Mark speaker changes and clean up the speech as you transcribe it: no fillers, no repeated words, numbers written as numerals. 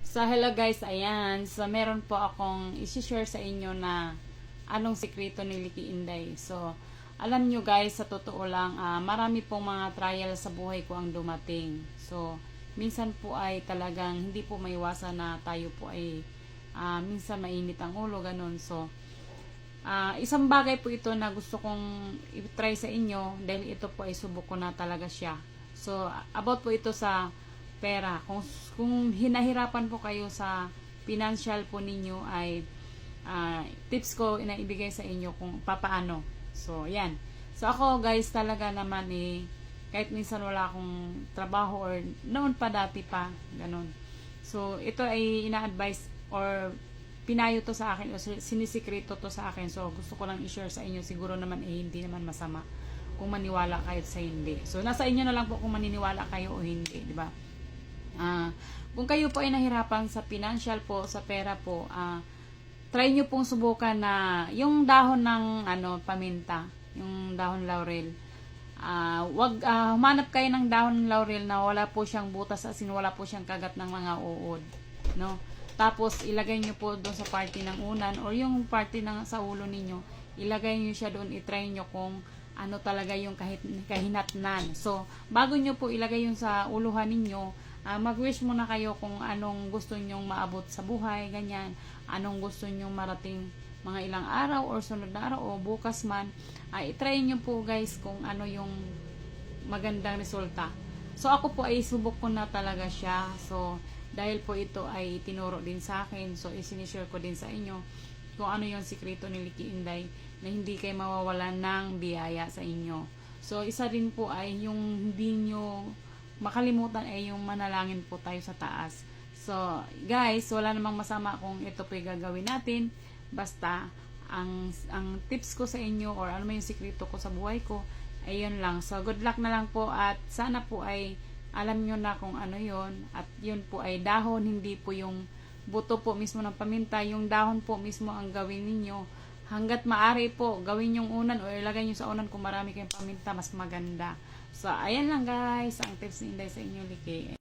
Speaker 1: So, hello guys, ayan. So, meron po akong isi-share sa inyo na anong sikreto ni Licky Inday. So, alam nyo guys, sa totoo lang, marami pong mga trial sa buhay ko ang dumating. So, minsan po ay talagang hindi po maiwasan na tayo po ay minsan mainit ang ulo, ganun. So, isang bagay po ito na gusto kong i-try sa inyo dahil ito po ay subok ko na talaga siya. So, about po ito sa pera. Kung hinahirapan po kayo sa financial po ninyo ay tips ko inaibigay sa inyo kung papaano. So, yan. So, ako guys talaga naman kahit minsan wala akong trabaho or noon pa dati pa, ganun. So, ito ay ina-advise or pinayo to sa akin o sinisikreto to sa akin. So, gusto ko lang i-share sa inyo. Siguro naman hindi naman masama kung maniwala kayo sa hindi. So, nasa inyo na lang po kung maniniwala kayo o hindi, di ba? Kung kayo po ay nahirapan sa financial po, sa pera po, try nyo pong subukan na yung dahon ng paminta, yung dahon laurel. Humanap kayo ng dahon laurel na wala po siyang butas, as in wala po siyang kagat ng mga uod, no? Tapos ilagay nyo po doon sa party ng unan or yung party ng sa ulo ninyo, ilagay nyo siya doon, itry nyo kung ano talaga yung kahinatnan. So, bago nyo po ilagay yung sa uluhan ninyo, mag-wish muna kayo kung anong gusto nyong maabot sa buhay, ganyan. Anong gusto nyong marating mga ilang araw or sunod na araw o bukas man. I-try nyo po guys kung ano yung magandang resulta. So, ako po ay subok ko na talaga siya. So, dahil po ito ay tinuro din sa akin. So, isinishare ko din sa inyo kung ano yung sikreto ni Licky Inday na hindi kayo mawawalan ng biyaya sa inyo. So, isa din po ay yung hindi nyo makalimutan ay yung manalangin po tayo sa taas. So, guys, wala namang masama kung ito po yung gagawin natin. Basta, ang tips ko sa inyo or ano may yung sikreto ko sa buhay ko, ay yun lang. So, good luck na lang po at sana po ay alam nyo na kung ano yun. At yun po ay dahon, hindi po yung buto po mismo ng paminta. Yung dahon po mismo ang gawin ninyo. Hanggat maaari po, gawin yung unan o ilagay nyo sa unan kung marami kayong paminta, mas maganda. So, ayan lang guys, ang tips ni Inday sa inyo, Licky.